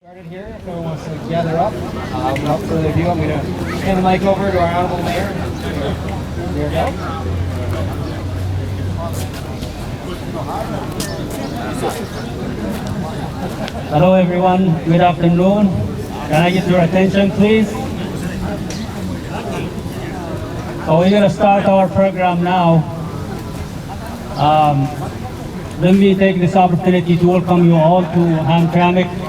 Started here, if everyone wants to gather up. Without further ado, I'm going to hand the mic over to our Honorable Mayor. There you go. Hello everyone, good afternoon. Can I get your attention please? So we're going to start our program now. Let me take this opportunity to welcome you all to Hamtramck.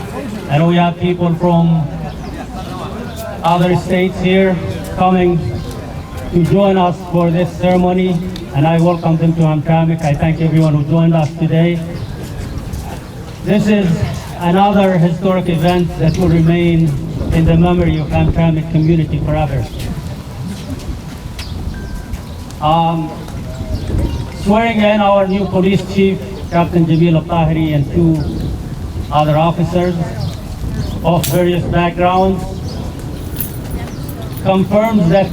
I know we have people from other states here coming to join us for this ceremony, and I welcome them to Hamtramck. I thank everyone who joined us today. This is another historic event that will remain in the memory of Hamtramck community forever. Swearing in our new police chief, Captain Jamil Al-Tahiri, and two other officers of various backgrounds confirms that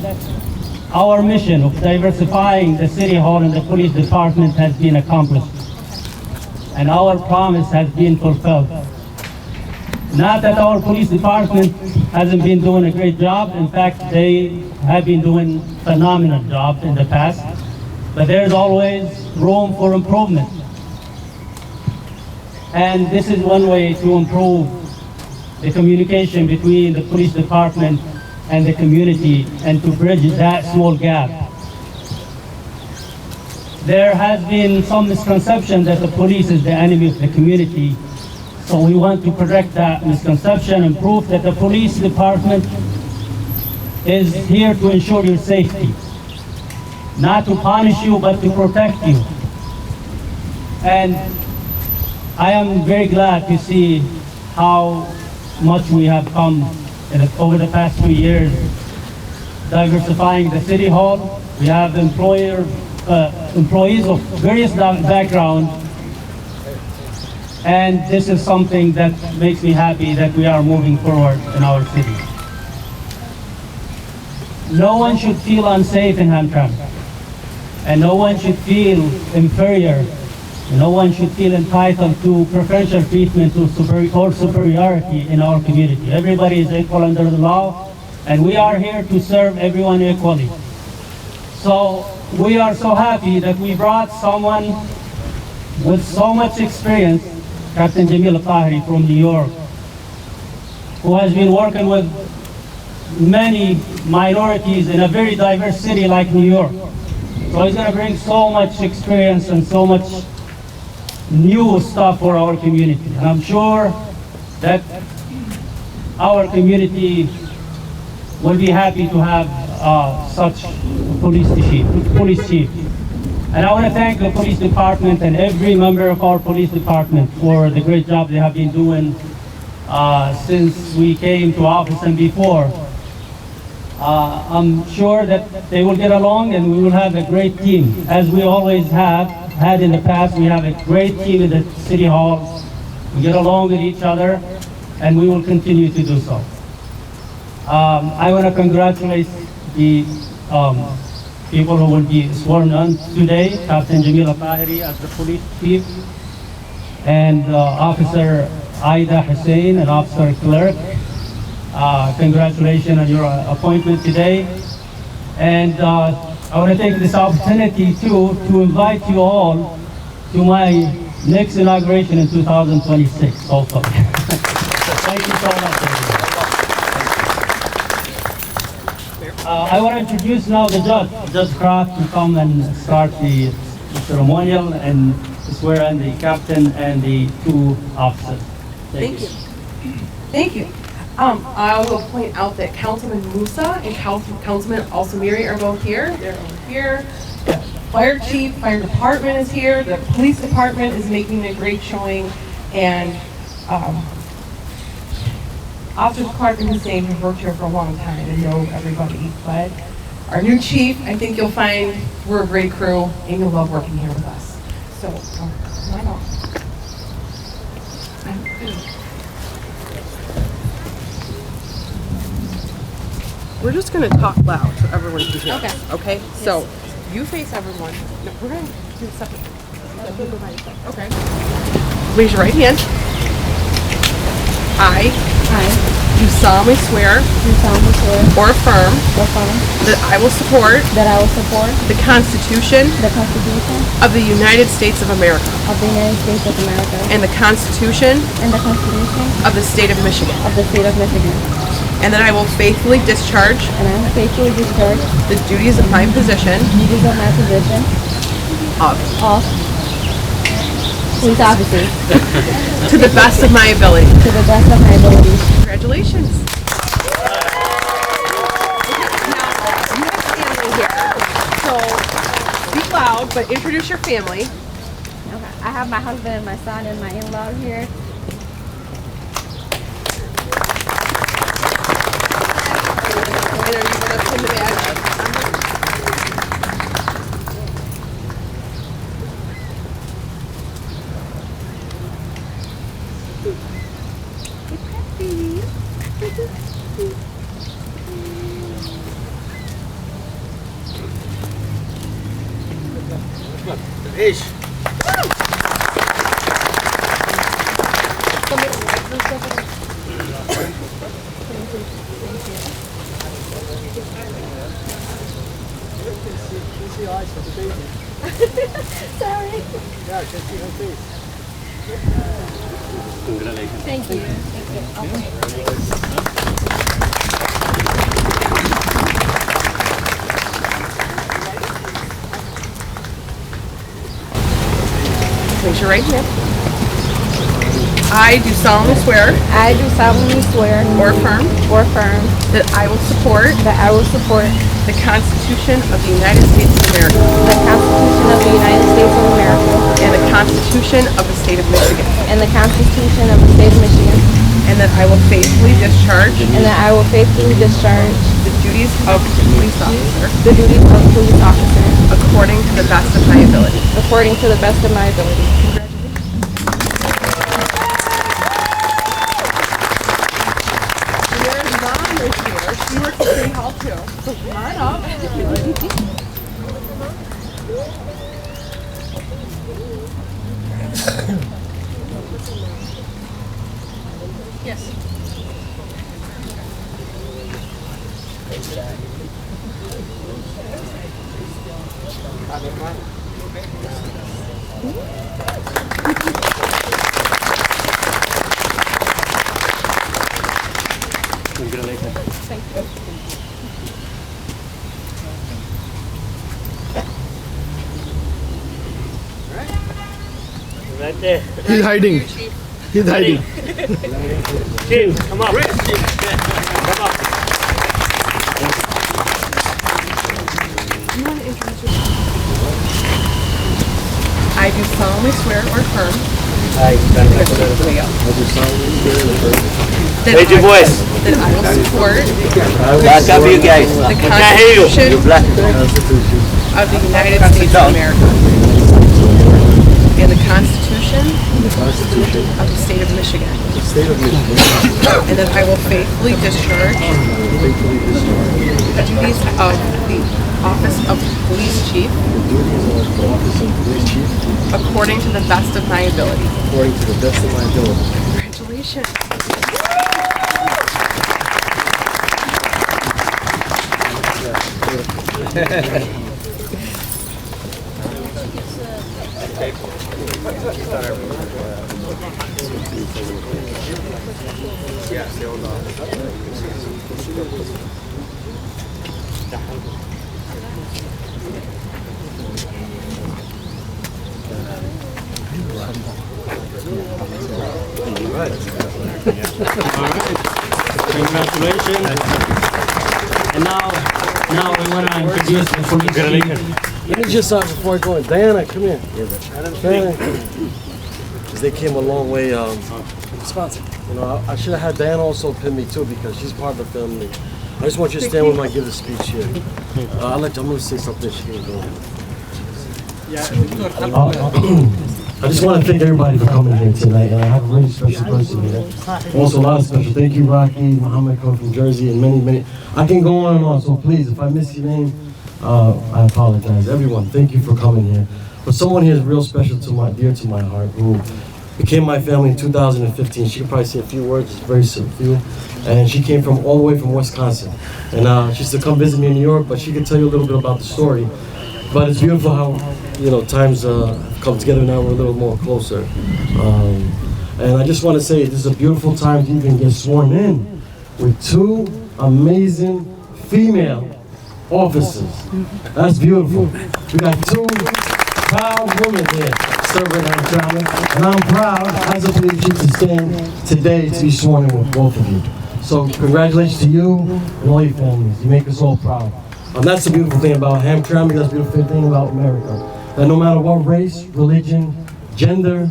our mission of diversifying the City Hall and the Police Department has been accomplished, and our promise has been fulfilled. Not that our Police Department hasn't been doing a great job. In fact, they have been doing phenomenal job in the past, but there's always room for improvement. And this is one way to improve the communication between the police department and the community and to bridge that small gap. There has been some misconception that the police is the enemy of the community. So we want to correct that misconception and prove that the police department is here to ensure your safety. Not to punish you, but to protect you. And I am very glad to see how much we have come over the past 2 years, diversifying the City Hall. We have employees of various backgrounds, and this is something that makes me happy that we are moving forward in our city. No one should feel unsafe in Hamtramck, and no one should feel inferior. No one should feel entitled to preferential treatment or superiority in our community. Everybody is equal under the law, and we are here to serve everyone equally. So we are so happy that we brought someone with so much experience, Captain Jamil Al-Tahiri from New York, who has been working with many minorities in a very diverse city like New York. So he's going to bring so much experience and so much new stuff for our community. And I'm sure that our community will be happy to have such police chief. And I want to thank the police department and every member of our police department for the great job they have been doing since we came to office and before. I'm sure that they will get along and we will have a great team, as we always have had in the past. We have a great team in the City Hall. We get along with each other, and we will continue to do so. I want to congratulate the people who will be sworn in today, Captain Jamil Al-Tahiri as the police chief, and Officer Aida Hussein and Officer Clerk. Congratulations on your appointment today. And I want to take this opportunity to invite you all to my next inauguration in 2026 also. Thank you so much, everyone. I want to introduce now the judge, Judge Kraft, to come and start the ceremonial and swear in the captain and the two officers. Thank you. Thank you. I will point out that Councilman Musa and Councilman Al-Samiri are both here. They're over here. The fire chief, fire department is here. The police department is making a great showing. And Officer Clark and Hussein have worked here for a long time and know everybody. But our new chief, I think you'll find we're a great crew and you'll love working here with us. So, come on up. We're just going to talk loud so everyone can hear. Okay. Okay? Yes. So, you face everyone. No, we're going to do separate. Okay. Raise your right hand. I solemnly swear do solemnly swear or affirm or affirm that I will support that I will support the Constitution the Constitution of the United States of America of the United States of America and the Constitution and the Constitution of the State of Michigan, of the State of Michigan, and that I will faithfully discharge and I will faithfully discharge the duties of my position the duties of my position of of police officer to the best of my ability. to the best of my abilities. Congratulations. Now, you have family here, so speak loud, but introduce your family. Okay. I have my husband and my son and my in-law here. And are you going to pin the badge? Sorry. Thank you. Raise your right hand. I do solemnly swear I do solemnly swear or affirm or affirm that I will support that I will support the Constitution of the United States of America the Constitution of the United States of America and the Constitution of the State of Michigan, and the Constitution of the State of Michigan, and that I will faithfully discharge and that I will faithfully discharge the duties of police officer the duties of police officer according to the best of my ability. according to the best of my ability. There's Mom right here. She works at City Hall too. So come on up. Yes. Right there. He's hiding. He's hiding. Chief, come up. Come up. You want to introduce yourself? I do solemnly swear or affirm Raise your voice. that I will support Back up, you guys. the Can't hear you. Constitution You're black. of the United States of America and the Constitution of the State of Michigan, and that I will faithfully discharge the duties of the office of police chief according to the best of my ability. According to the best of my ability. Congratulations. Congratulations. And now we want to introduce the police chief. Let me just before I go in. Diana, come here. Diana. Because they came a long way. Sponsor. You know, I should have had Diana also pin me too because she's part of the family. I just want you to stand when I give the speech here. I'm going to say something. She can go. I just want to thank everybody for coming here tonight, and I have a really special person here. Also, a lot of special. Thank you, Rocky, Muhammad, come from Jersey, and many. I can go on and on, so please, if I miss your name, I apologize. Everyone, thank you for coming here. But someone here is real special to dear to my heart, who became my family in 2015. She could probably say a few words, just very few. And she came from all the way from Wisconsin. And she used to come visit me in New York, but she could tell you a little bit about the story. But it's beautiful how, you know, times come together now, we're a little more closer. And I just want to say this is a beautiful time to even get sworn in with two amazing female officers. That's beautiful. We got two proud women here serving Hamtramck, and I'm proud as a police chief to stand today to be sworn in with both of you. So congratulations to you and all your families. You make us all proud. And that's the beautiful thing about Hamtramck. That's the beautiful thing about America. That no matter what race, religion, gender,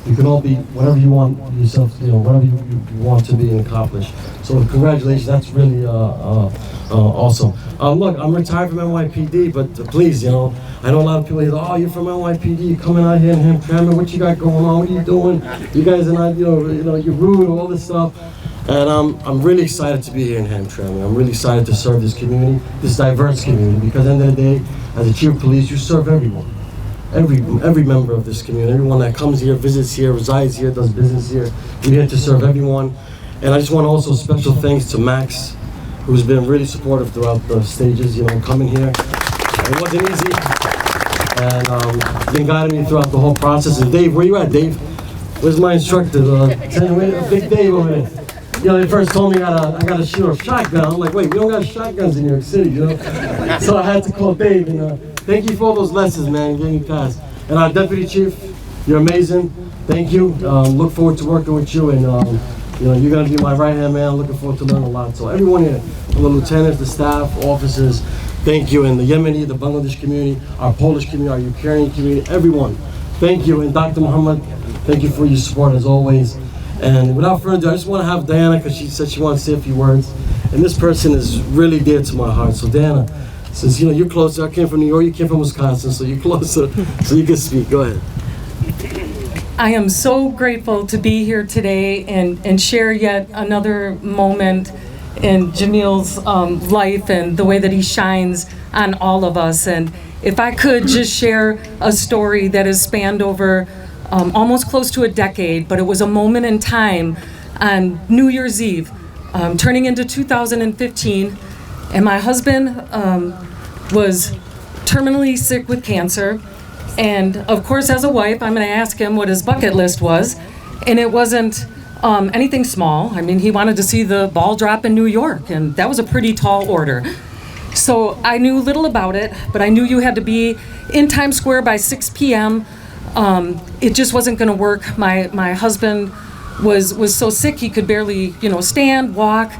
you can all be whatever you want yourself, you know, whatever you want to be and accomplish. So congratulations, that's really awesome. Look, I'm retired from NYPD, but please, you know, I know a lot of people say, oh, you're from NYPD, you're coming out here in Hamtramck, what you got going on, what are you doing? You guys are not, you know, you're rude, all this stuff. And I'm really excited to be here in Hamtramck. I'm really excited to serve this community, this diverse community, because at the end of the day, as a chief of police, you serve everyone. Every member of this community, everyone that comes here, visits here, resides here, does business here. We're here to serve everyone. And I just want to also special thanks to Max, who's been really supportive throughout the stages, you know, coming here. It wasn't easy. And been guiding me throughout the whole process. And Dave, where you at, Dave? Where's my instructor? Big Dave over there. You know, they first told me I gotta shoot a shotgun. I'm like, wait, we don't got shotguns in New York City, you know? So I had to call Dave, and thank you for all those lessons, man, getting past. And our deputy chief, you're amazing. Thank you. Look forward to working with you, and you know, you're gonna be my right-hand man. Looking forward to learning a lot. So everyone here, from the lieutenants, the staff, officers, thank you. And the Yemeni, the Bangladesh community, our Polish community, our Ukrainian community, everyone, thank you. And Dr. Muhammad, thank you for your support as always. And without further ado, I just want to have Diana, because she said she wants to say a few words. And this person is really dear to my heart. So Diana, since you know you're closer, I came from New York, you came from Wisconsin, so you're closer, so you can speak. Go ahead. I am so grateful to be here today and share yet another moment in Jamil's life and the way that he shines on all of us. And if I could just share a story that has spanned over almost close to a decade, but it was a moment in time on New Year's Eve, turning into 2015, and my husband was terminally sick with cancer. And of course, as a wife, I'm going to ask him what his bucket list was, and it wasn't anything small. I mean, he wanted to see the ball drop in New York, and that was a pretty tall order. So I knew little about it, but I knew you had to be in Times Square by 6 p.m. It just wasn't going to work. My husband was so sick he could barely, you know, stand, walk.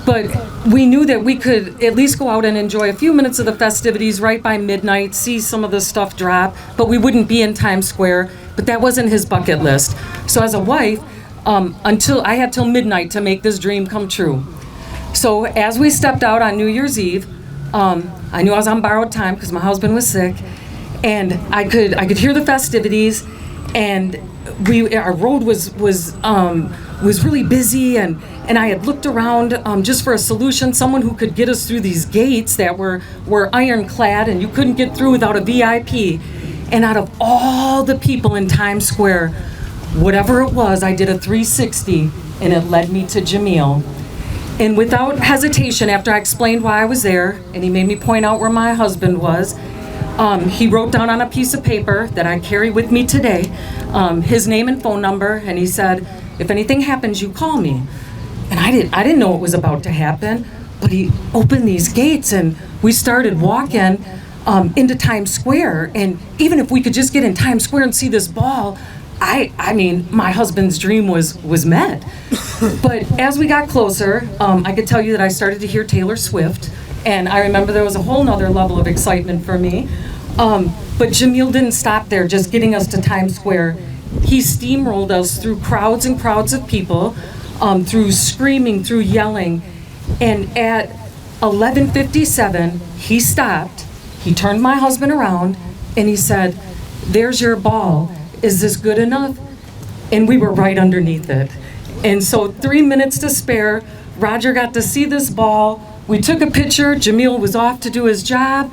But we knew that we could at least go out and enjoy a few minutes of the festivities right by midnight, see some of the stuff drop, but we wouldn't be in Times Square. But that wasn't his bucket list. So as a wife, until I had till midnight to make this dream come true. So as we stepped out on New Year's Eve, I knew I was on borrowed time because my husband was sick, and I could hear the festivities, and our road was really busy, and I had looked around just for a solution, someone who could get us through these gates that were ironclad, and you couldn't get through without a VIP. And out of all the people in Times Square, whatever it was, I did a 360, and it led me to Jamil. And without hesitation, after I explained why I was there, and he made me point out where my husband was, he wrote down on a piece of paper that I carry with me today, his name and phone number, and he said, if anything happens, you call me. And I didn't know what was about to happen, but he opened these gates, and we started walking into Times Square. And even if we could just get in Times Square and see this ball, I mean, my husband's dream was met. But as we got closer, I could tell you that I started to hear Taylor Swift, and I remember there was a whole nother level of excitement for me. But Jamil didn't stop there, just getting us to Times Square. He steamrolled us through crowds and crowds of people, through screaming, through yelling. And at 11:57, he stopped, he turned my husband around, and he said, "There's your ball. Is this good enough?" And we were right underneath it. And so 3 minutes to spare, Roger got to see this ball. We took a picture, Jamil was off to do his job,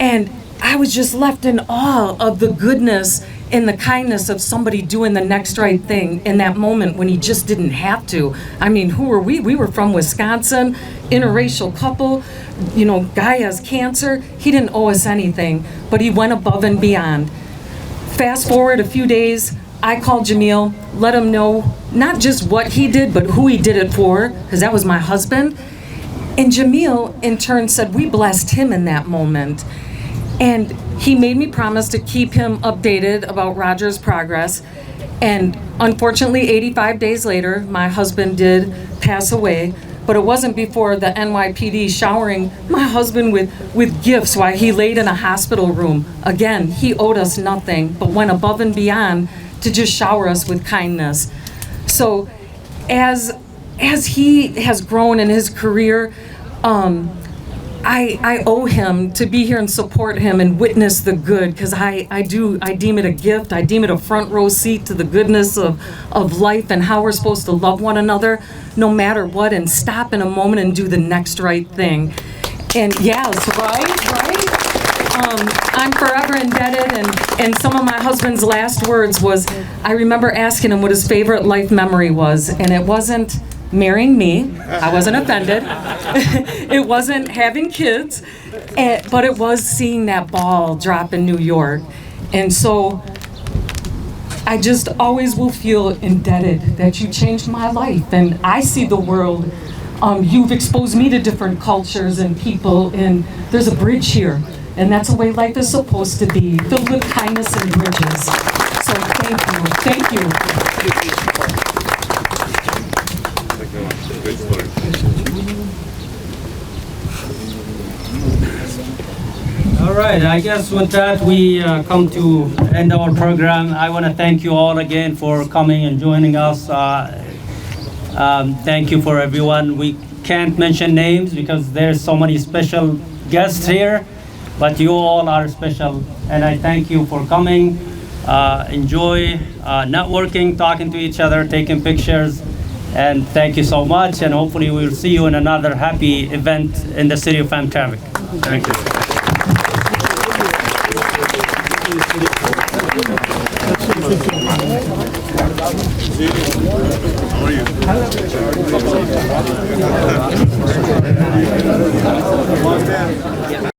and I was just left in awe of the goodness and the kindness of somebody doing the next right thing in that moment when he just didn't have to. I mean, who were we? We were from Wisconsin, interracial couple, you know, guy has cancer. He didn't owe us anything, but he went above and beyond. Fast forward a few days, I called Jamil, let him know not just what he did, but who he did it for, because that was my husband. And Jamil, in turn, said we blessed him in that moment. And he made me promise to keep him updated about Roger's progress. And unfortunately, 85 days later, my husband did pass away. But it wasn't before the NYPD showering my husband with gifts while he laid in a hospital room. Again, he owed us nothing, but went above and beyond to just shower us with kindness. So as he has grown in his career, I owe him to be here and support him and witness the good, because I deem it a gift. I deem it a front row seat to the goodness of life and how we're supposed to love one another no matter what, and stop in a moment and do the next right thing. And yes, right? I'm forever indebted, and some of my husband's last words was, I remember asking him what his favorite life memory was, and it wasn't marrying me. I wasn't offended. It wasn't having kids, but it was seeing that ball drop in New York. And so I just always will feel indebted that you changed my life, and I see the world. You've exposed me to different cultures and people, and there's a bridge here, and that's the way life is supposed to be, filled with kindness and bridges. So thank you. All right, I guess with that we come to end our program. I want to thank you all again for coming and joining us. Thank you for everyone. We can't mention names because there's so many special guests here, but you all are special, and I thank you for coming. Enjoy networking, talking to each other, taking pictures, and thank you so much, and hopefully we'll see you in another happy event in the city of Hamtramck. Thank you.